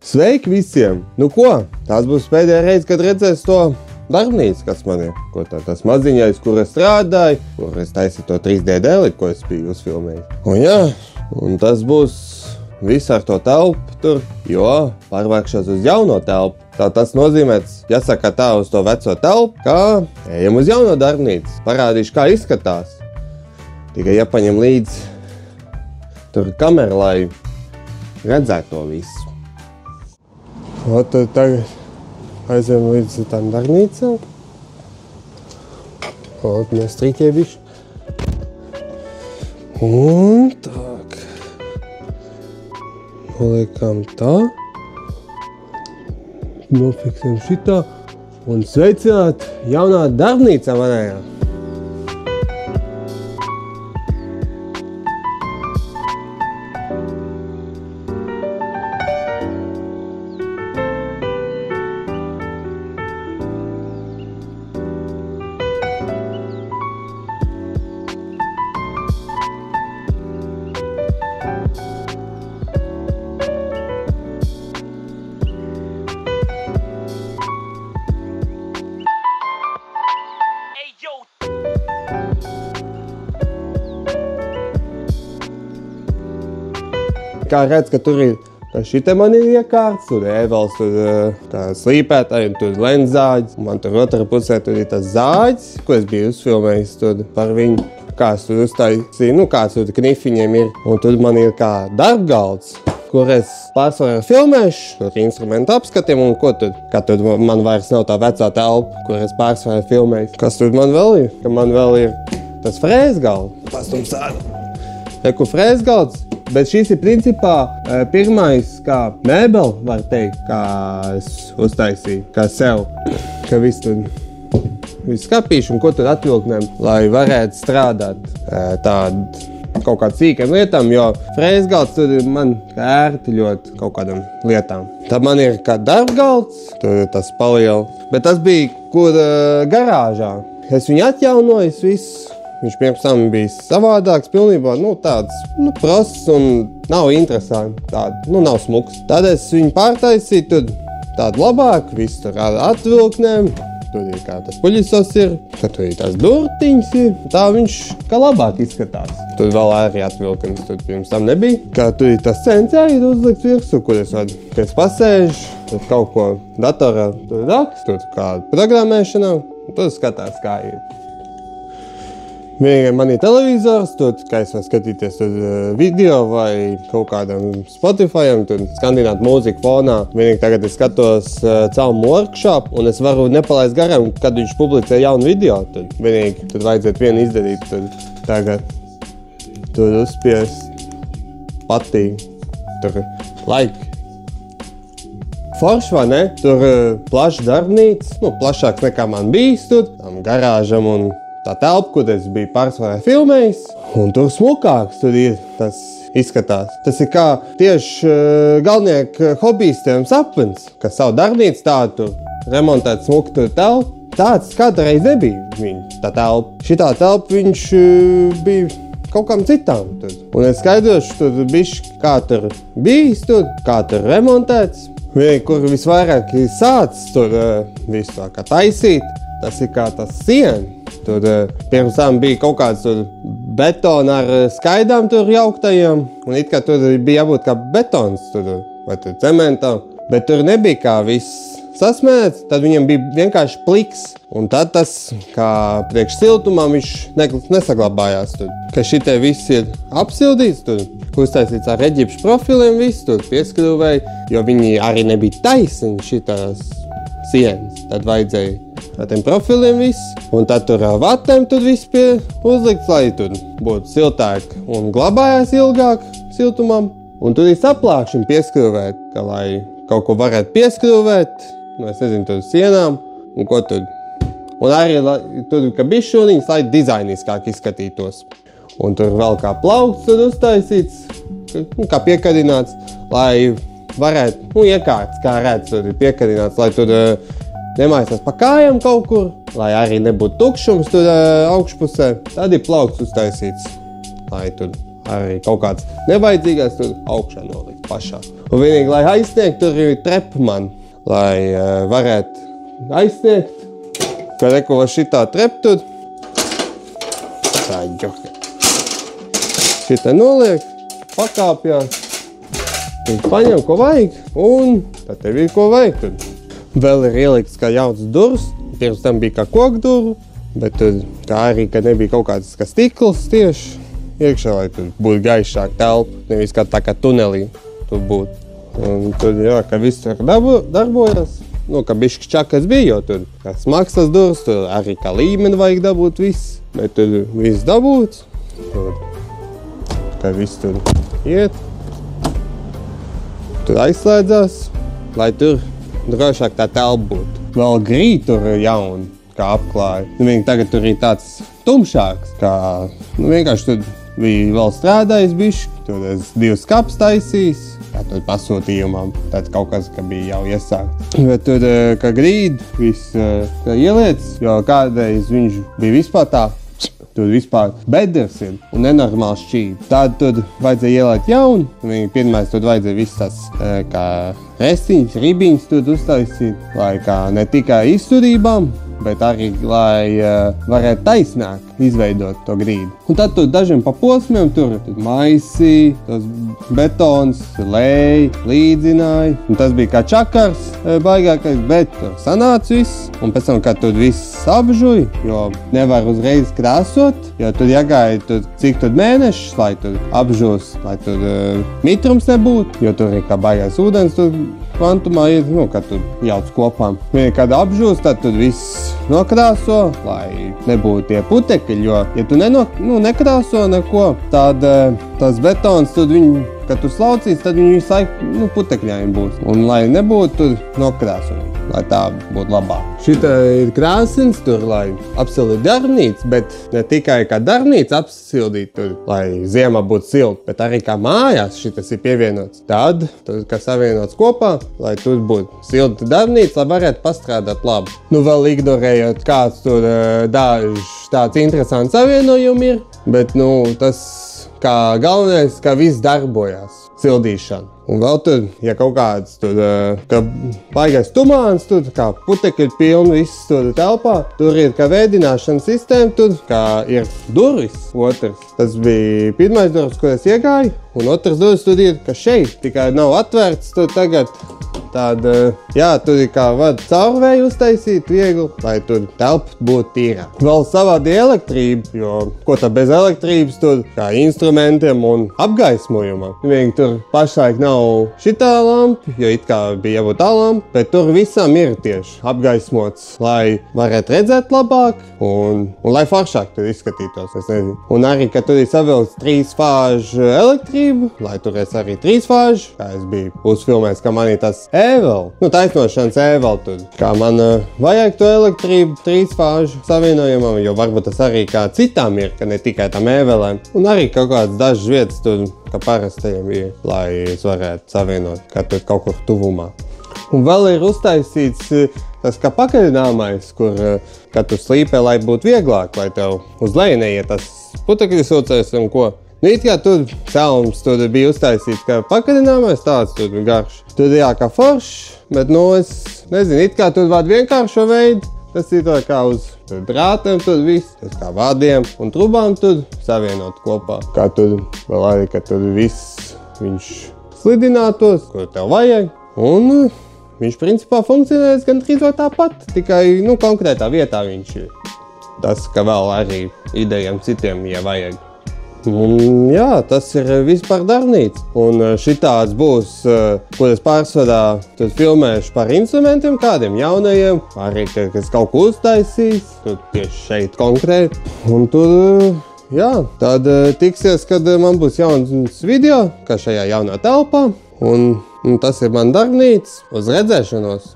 Sveiki visiem! Nu ko, tās būs pēdējā reize, kad redzēs to darbnīcu, kas man ir. Ko tas maziņais, kur es strādāju, kur es taisīju to 3D dēli, ko es biju uzfilmējis. Un tas būs viss ar to telpu tur, jo pārvākšos uz jauno telpu. Tas nozīmē, jāsaka tā uz to veco telpu, kā ejam uz jauno darbnīcu. Parādīšu, kā izskatās. Tikai jāpaņem līdz tur kamera, lai redzētu to visu. Tad tagad aizējam līdz tām darbnīcām. Mēs strīķēbiši. Un tak. Noliekam tā. Nofiksējam šitā. Un sveicināt jaunā darbnīcā manējā. Kā redz, ka tur ir, šite man ir iekārts, tur ēvals, tur tā slīpētāji, un tur lenzāģis. Man tur otrā pusē tur ir tas zāģis, ko es biju uzfilmējis tur par viņu. Kāds tur uztaisīja, kāds tur knifiņiem ir. Un tur man ir kā darbgalds, kur es pārsvarā filmēšu, tur instrumentu apskatiem un ko tur. Kā tur man vairs nav tā vecā telpa, kur es pārsvarā filmēju. Kas tur man vēl ir? Ka man vēl ir tas frēzgalds. Pastum sāda. Eku frēzgalds. Bet šis ir principā pirmais, kā mēbeli, var teikt, kā es uztaisīju, kā sev. Ka visu skapīšu un ko tur atvilknēm, lai varētu strādāt tādu kaut kādām cīkiem lietām, jo frēzgalds tur ir man ērti ļoti kaut kādām lietām. Tad man ir kā darbgalds, tur ir tas paliels, bet tas bija kur garāžā. Es viņu atjaunoju visu. Viņš pirms tam bija savādāks, pilnībā, tāds, prosts un nav interesanti, nav smuks. Tad es viņu pārtaisīju, tur tādu labāku, visu tur ar atvilknēm. Tur ir kā tas puļisos ir, ka tur ir tās durtiņas ir. Tā viņš kā labāk izskatās. Tur vēl arī atvilkums, tur pirms tam nebija. Kā tur ir tas cents arī uzlikts virsū, kur es varu, kad es pasēžu, tur kaut ko datorā tur rakst, tur kādu programmēšanā, un tur skatās, kā ir. Vienīgi man ir televizors, tur, kā es varu skatīties video vai kaut kādam Spotifyam, tur skandināt mūziku fonā. Vienīgi tagad es skatos Calmu workshop, un es varu nepalaist garām, kad viņš publicē jaunu video. Vienīgi tur vajadzētu vienu izdarīt, tagad tur uzspiest patīk, tur like. Forši, vai ne? Tur plašs darbnīca, plašāks nekā man bijis tur, tam garāžam un tā telpa, kur es biju pārsvarā filmējis, un tur smukāks tur ir, tas izskatās. Tas ir kā tieši galvnieku hobijistiem sapnis, ka savu darbnīcu tādu remontēt smuku tur telpu. Tāds kādreiz nebija viņa, tā telpa. Šitā telpa viņš bija kaut kam citām tur. Un es skaidrošu tur bišķi, kā tur bijis tur, kā tur remontēts. Vienīgi, kur visvairāk ir sācis tur visu tā kā taisīt, tas ir kā tas siena. Tur pirms tam bija kaut kāds betona ar skaidām tur jauktajiem, un it kā tur bija jābūt kā betons tur, vai tur cementam, bet tur nebija kā viss sasmēts, tad viņam bija vienkārši pliks, un tad tas, kā priekš siltumam, viņš nesaglabājās tur. Ka šitie viss ir apsildīts tur, uztaisīts ar eģipšu profiliem viss tur pieskrūvēja, jo viņi arī nebija taisni šitās sienas, tad vajadzēja ar tiem profiliem viss, un tad tur ar vatēm tur viss pie uzlikts, lai tur būtu siltāk un glabājās ilgāk siltumam. Un tur ir saplākšana pieskrūvēt, ka lai kaut ko varētu pieskrūvēt, es nezinu, tur sienām, un ko tur. Un arī tur, ka bišķūniņas, lai dizainiskāk izskatītos. Un tur vēl kā plaukts tur uztaisīts, kā piekarināts, lai varētu, iekārts, kā redz, tur ir piekarināts, lai tur nemaisās pa kājām kaut kur, lai arī nebūtu tukšums tur augšpusē. Tad ir plaukts uztaisīts, lai tur arī kaut kāds nevajadzīgais tur augšā nolikt. pašā. Un vienīgi, lai aizsniegt, tur ir trepa man, lai varētu aizsniegt. Kad reko šitā trepa tur, tā ģoka. Šitā noliek, pakāpjās, tad paņem, ko vajag, un tad tev ir, ko vajag tur. Vēl ir ielikts kā jauns durvis, pirms tam bija kā kokdurvi, bet tur kā arī, kad nebija kaut kāds kā stikls tieši iekšā, lai tur būtu gaišāk telpa, nevis kā tā kā tunelī tur būtu. Un tur, jā, ka viss tur darbojas, nu, ka bišķi čakas bija, jo tur kā smags tas durvis, tur arī kā līmeni vajag dabūt viss, bet tur viss dabūts, tur, ka viss tur iet, tur aizslēdzās, lai tur drošāk tā telpa būtu. Vēl grīt tur jauni, kā apklāja. Tagad tur ir tāds tumšāks, kā, vienkārši tur bija vēl strādājis bišķi, tur es 2 skapus taisījis, kā tur pasūtījumam, tad kaut kas, ka bija jau iesākts. Bet tur, kā grīt, viss ieliec, jo kādreiz viņš bija vispār tā, tur vispār bedres ir un nenormāli šķīvi. Tad tur vajadzēja ielēt jaunu, pirmais tur vajadzēja viss tas kā restiņas, ribiņas tur uztaisīt, lai kā ne tikai izturībām, bet arī, lai varētu taisnāk izveidot to grīdu. Un tad tur dažiem pa posmiem tur maisī, tos betons, lēja, līdzināja. Un tas bija kā čakars baigākais, bet tur sanāca viss. Un pēc tam, kad tur viss apžuja, jo nevar uzreiz krāsot, jo tur jāgaida tur, cik tur mēnešus, lai tur apžūs, lai tur mitrums nebūtu, jo tur ir kā baigais ūdens tur kvantumā iet, nu, kad tur jauc kopā. Kad apžūs, tad tur viss nokrāso, lai nebūtu tie putekļi, jo, ja tu nekrāso neko, tad tas betons, tad kad tu slaucīs, tad viņi visu laiku putekļaini būs. Un lai nebūtu, tur nokrāso, lai tā būtu labāk. Šitā ir krāsins tur, lai apsildītu darbnīcu, bet ne tikai kā darbnīcu apsildīt tur, lai ziemā būtu silti, bet arī kā mājās šitas ir pievienots. Tad, kas savienots kopā, lai tur būtu silta darbnīca, lai varētu pastrādāt labi. Nu, vēl ignorējot, kāds tur tāds interesants savienojumi ir, bet, tas kā galvenais, ka viss darbojās, sildīšana. Un vēl tur, ja kaut kāds tur, ka baigais tumāns, tur kā putekļi pilni viss tur telpā, tur ir kā vēdināšanas sistēma, tur kā ir durvis otrs. Tas bija pirmais durvis, ko es iegāju, un otrs durvis tur ir, ka šeit tikai nav atvērts, tur tagad tāda, tur ir kā vada caurvēju uztaisīt viegli, lai tur telpa būtu tīrā. Vēl savādi elektrība, jo ko tā bez elektrības tur, kā instrumentiem un apgaismojumam. Vienīgi tur pašlaik nav šitā lampa, jo it kā bija jābūt tā lampa, bet tur visam ir tieši apgaismots, lai varētu redzēt labāk un lai foršāk tur izskatītos, es nezinu. Un arī, ka tur ir savilkts 3 fāžu elektrība, lai turēs arī 3 fāžu, kā es biju uzfilmējis, ka man ir tas ēvel, taisnošanas ēvel tur. Kā man vajag to elektrību 3 fāžu savienojumam, jo varbūt tas arī kā citām ir, ka ne tikai tam ēvelēm. Un arī kaut kādas dažas vietas tur, kā parastajiem ir, lai es varētu savienot, kā tur kaut kur tuvumā. Un vēl ir uztaisīts tas kā pakaļināmais, kur, kad tu slīpē, lai būtu vieglāk, lai tev uz leju neiet tas putekļu sūcējs un ko. It kā tur celms tur bija uztaisīts kā pakaļināmais, tāds tur garš. Tur jā, kā foršs, bet, es nezinu, it kā tur vada vienkāršo veidu. Tas ir tā kā uz drātiem tur viss, tas kā vadiem un trubām tur savienot kopā. Kā tur vēl arī, ka tur viss viņš slidinātos, ko tev vajag. Un viņš principā funkcionēs gandrīz vai tāpat, tikai, konkrētā vietā viņš ir. Tas, ka vēl arī idejām citiem, ja vajag. Un, jā, tas ir viss par darbnīcu. Un šitāds būs, ko es pārsvarā filmēšu par instrumentiem kādiem jaunajiem, arī, kas kaut ko uztaisīs, tur tieši šeit konkrēti. Un tur, tad tiksies, kad man būs jauns video, kā šajā jaunā telpā. Un tas ir man darbnīca. Uz redzēšanos!